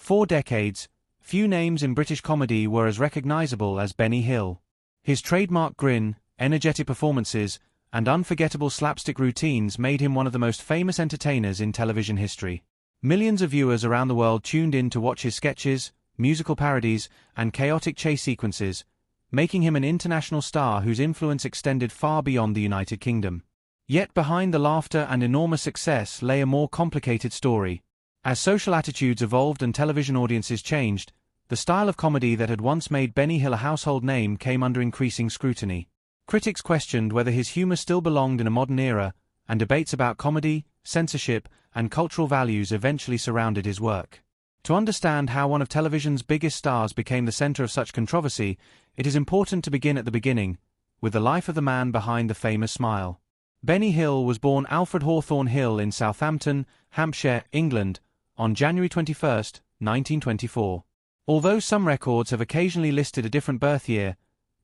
4 decades, few names in British comedy were as recognizable as Benny Hill. His trademark grin, energetic performances, and unforgettable slapstick routines made him one of the most famous entertainers in television history. Millions of viewers around the world tuned in to watch his sketches, musical parodies, and chaotic chase sequences, making him an international star whose influence extended far beyond the United Kingdom. Yet behind the laughter and enormous success lay a more complicated story. As social attitudes evolved and television audiences changed, the style of comedy that had once made Benny Hill a household name came under increasing scrutiny. Critics questioned whether his humor still belonged in a modern era, and debates about comedy, censorship, and cultural values eventually surrounded his work. To understand how one of television's biggest stars became the center of such controversy, it is important to begin at the beginning, with the life of the man behind the famous smile. Benny Hill was born Alfred Hawthorne Hill in Southampton, Hampshire, England, on January 21, 1924. Although some records have occasionally listed a different birth year,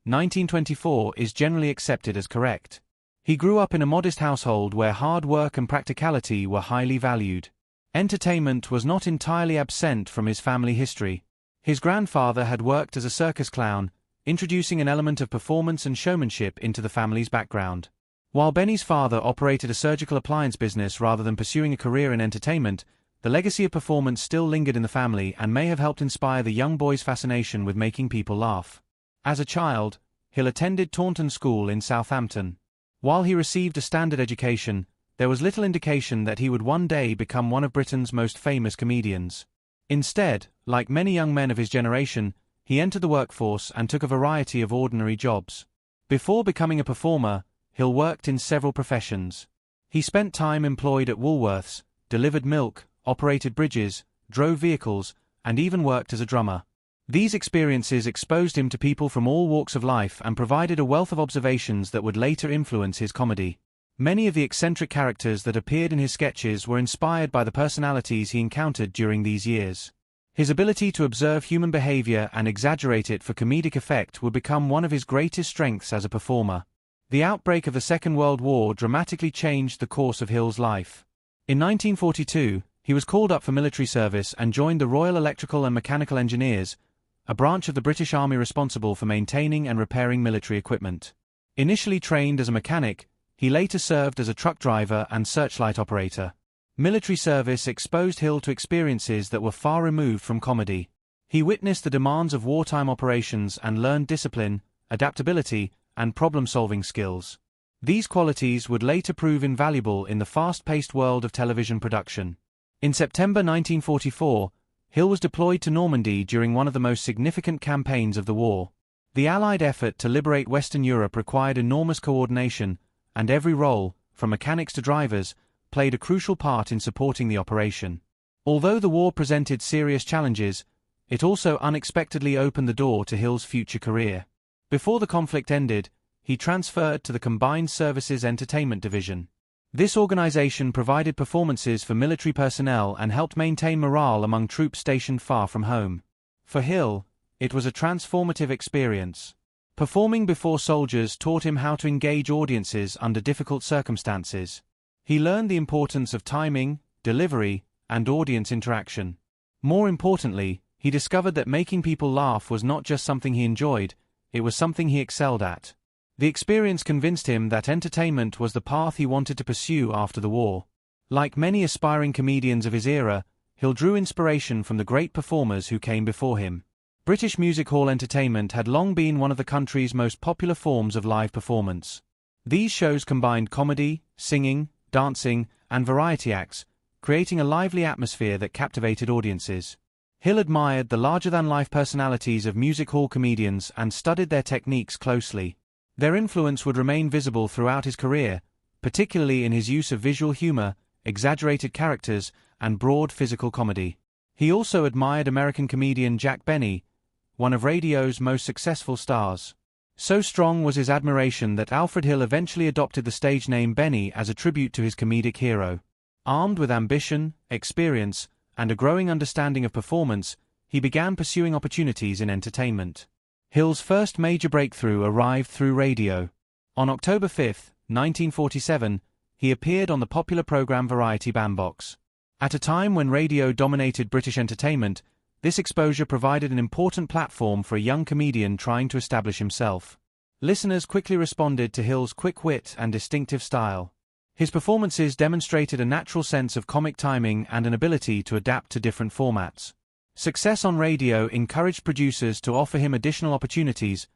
1924 is generally accepted as correct. He grew up in a modest household where hard work and practicality were highly valued. Entertainment was not entirely absent from his family history. His grandfather had worked as a circus clown, introducing an element of performance and showmanship into the family's background. While Benny's father operated a surgical appliance business rather than pursuing a career in entertainment, the legacy of performance still lingered in the family and may have helped inspire the young boy's fascination with making people laugh. As a child, Hill attended Taunton School in Southampton. While he received a standard education, there was little indication that he would one day become one of Britain's most famous comedians. Instead, like many young men of his generation, he entered the workforce and took a variety of ordinary jobs. Before becoming a performer, Hill worked in several professions. He spent time employed at Woolworths, delivered milk, operated bridges, drove vehicles, and even worked as a drummer. These experiences exposed him to people from all walks of life and provided a wealth of observations that would later influence his comedy. Many of the eccentric characters that appeared in his sketches were inspired by the personalities he encountered during these years. His ability to observe human behavior and exaggerate it for comedic effect would become one of his greatest strengths as a performer. The outbreak of the Second World War dramatically changed the course of Hill's life. In 1942, he was called up for military service and joined the Royal Electrical and Mechanical Engineers, a branch of the British Army responsible for maintaining and repairing military equipment. Initially trained as a mechanic, he later served as a truck driver and searchlight operator. Military service exposed Hill to experiences that were far removed from comedy. He witnessed the demands of wartime operations and learned discipline, adaptability, and problem-solving skills. These qualities would later prove invaluable in the fast-paced world of television production. In September 1944, Hill was deployed to Normandy during one of the most significant campaigns of the war. The Allied effort to liberate Western Europe required enormous coordination, and every role, from mechanics to drivers, played a crucial part in supporting the operation. Although the war presented serious challenges, it also unexpectedly opened the door to Hill's future career. Before the conflict ended, he transferred to the Combined Services Entertainment Division. This organization provided performances for military personnel and helped maintain morale among troops stationed far from home. For Hill, it was a transformative experience. Performing before soldiers taught him how to engage audiences under difficult circumstances. He learned the importance of timing, delivery, and audience interaction. More importantly, he discovered that making people laugh was not just something he enjoyed, it was something he excelled at. The experience convinced him that entertainment was the path he wanted to pursue after the war. Like many aspiring comedians of his era, Hill drew inspiration from the great performers who came before him. British music hall entertainment had long been one of the country's most popular forms of live performance. These shows combined comedy, singing, dancing, and variety acts, creating a lively atmosphere that captivated audiences. Hill admired the larger-than-life personalities of music hall comedians and studied their techniques closely. Their influence would remain visible throughout his career, particularly in his use of visual humor, exaggerated characters, and broad physical comedy. He also admired American comedian Jack Benny, one of radio's most successful stars. So strong was his admiration that Alfred Hill eventually adopted the stage name Benny as a tribute to his comedic hero. Armed with ambition, experience, and a growing understanding of performance, he began pursuing opportunities in entertainment. Hill's first major breakthrough arrived through radio. On October 5, 1947, he appeared on the popular program Variety Bandbox. At a time when radio dominated British entertainment, This exposure provided an important platform for a young comedian trying to establish himself. Listeners quickly responded to Hill's quick wit and distinctive style. His performances demonstrated a natural sense of comic timing and an ability to adapt to different formats. Success on radio encouraged producers to offer him additional opportunities,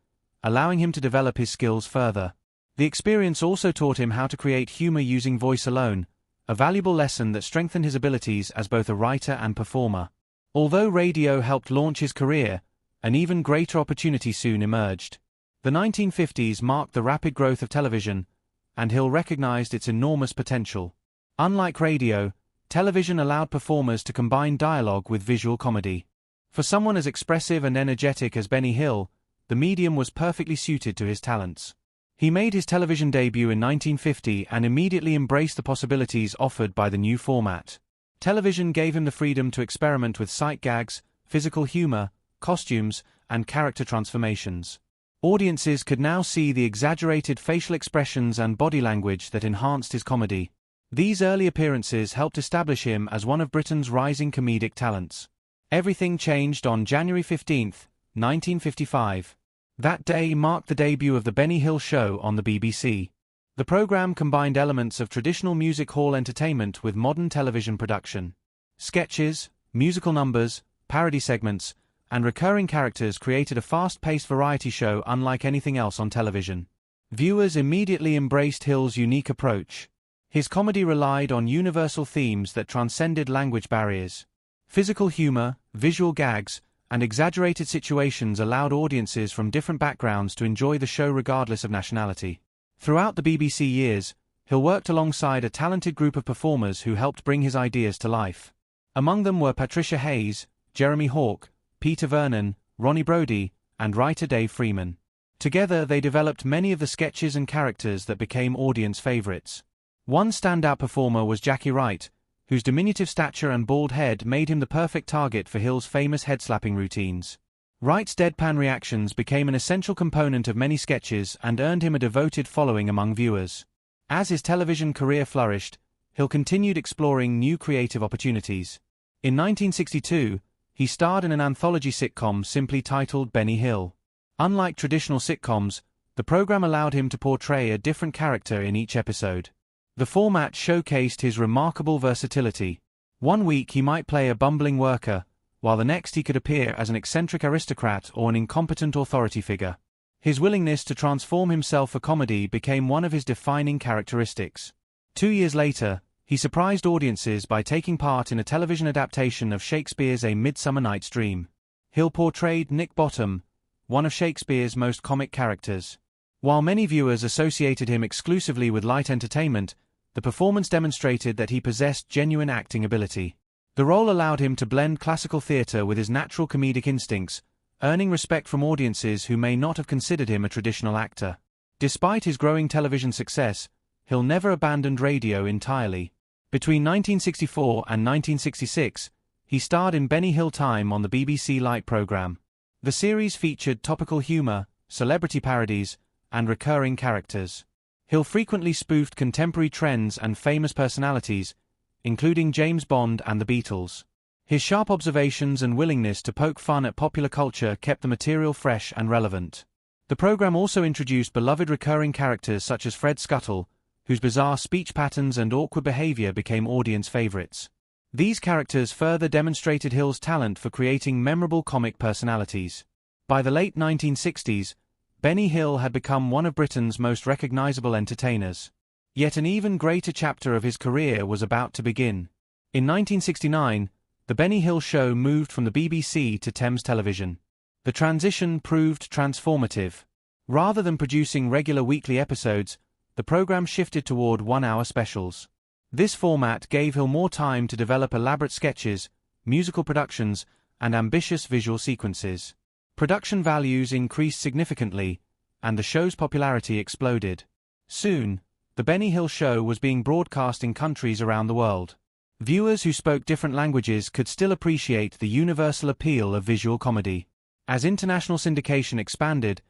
allowing him to develop his skills further. The experience also taught him how to create humor using voice alone, a valuable lesson that strengthened his abilities as both a writer and performer. Although radio helped launch his career, an even greater opportunity soon emerged. The 1950s marked the rapid growth of television, and Hill recognized its enormous potential. Unlike radio, television allowed performers to combine dialogue with visual comedy. For someone as expressive and energetic as Benny Hill, the medium was perfectly suited to his talents. He made his television debut in 1950 and immediately embraced the possibilities offered by the new format. Television gave him the freedom to experiment with sight gags, physical humor, costumes, and character transformations. Audiences could now see the exaggerated facial expressions and body language that enhanced his comedy. These early appearances helped establish him as one of Britain's rising comedic talents. Everything changed on January 15, 1955. That day marked the debut of The Benny Hill Show on the BBC. The program combined elements of traditional music hall entertainment with modern television production. Sketches, musical numbers, parody segments, and recurring characters created a fast-paced variety show unlike anything else on television. Viewers immediately embraced Hill's unique approach. His comedy relied on universal themes that transcended language barriers. Physical humor, visual gags, and exaggerated situations allowed audiences from different backgrounds to enjoy the show regardless of nationality. Throughout the BBC years, Hill worked alongside a talented group of performers who helped bring his ideas to life. Among them were Patricia Hayes, Jeremy Hawke, Peter Vernon, Ronnie Brody, and writer Dave Freeman. Together they developed many of the sketches and characters that became audience favorites. One standout performer was Jackie Wright, whose diminutive stature and bald head made him the perfect target for Hill's famous head-slapping routines. Wright's deadpan reactions became an essential component of many sketches and earned him a devoted following among viewers. As his television career flourished, Hill continued exploring new creative opportunities. In 1962, he starred in an anthology sitcom simply titled Benny Hill. Unlike traditional sitcoms, the program allowed him to portray a different character in each episode. The format showcased his remarkable versatility. One week he might play a bumbling worker, while the next he could appear as an eccentric aristocrat or an incompetent authority figure. His willingness to transform himself for comedy became one of his defining characteristics. 2 years later, he surprised audiences by taking part in a television adaptation of Shakespeare's A Midsummer Night's Dream. Hill portrayed Nick Bottom, one of Shakespeare's most comic characters. While many viewers associated him exclusively with light entertainment, the performance demonstrated that he possessed genuine acting ability. The role allowed him to blend classical theatre with his natural comedic instincts, earning respect from audiences who may not have considered him a traditional actor. Despite his growing television success, Hill never abandoned radio entirely. Between 1964 and 1966, he starred in Benny Hill Time on the BBC Light programme. The series featured topical humour, celebrity parodies, and recurring characters. Hill frequently spoofed contemporary trends and famous personalities, including James Bond and the Beatles. His sharp observations and willingness to poke fun at popular culture kept the material fresh and relevant. The program also introduced beloved recurring characters such as Fred Scuttle, whose bizarre speech patterns and awkward behavior became audience favorites. These characters further demonstrated Hill's talent for creating memorable comic personalities. By the late 1960s, Benny Hill had become one of Britain's most recognizable entertainers. Yet an even greater chapter of his career was about to begin. In 1969, The Benny Hill Show moved from the BBC to Thames Television. The transition proved transformative. Rather than producing regular weekly episodes, the program shifted toward one-hour specials. This format gave Hill more time to develop elaborate sketches, musical productions, and ambitious visual sequences. Production values increased significantly, and the show's popularity exploded. Soon, The Benny Hill Show was being broadcast in countries around the world. Viewers who spoke different languages could still appreciate the universal appeal of visual comedy. As international syndication expanded,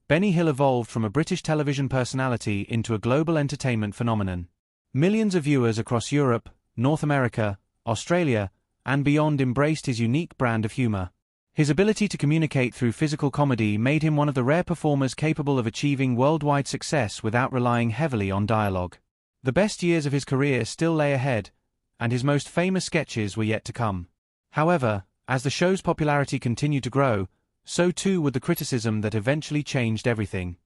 Benny Hill evolved from a British television personality into a global entertainment phenomenon. Millions of viewers across Europe, North America, Australia, and beyond embraced his unique brand of humor. His ability to communicate through physical comedy made him one of the rare performers capable of achieving worldwide success without relying heavily on dialogue. The best years of his career still lay ahead, and his most famous sketches were yet to come. However, as the show's popularity continued to grow, so too would the criticism that eventually changed everything.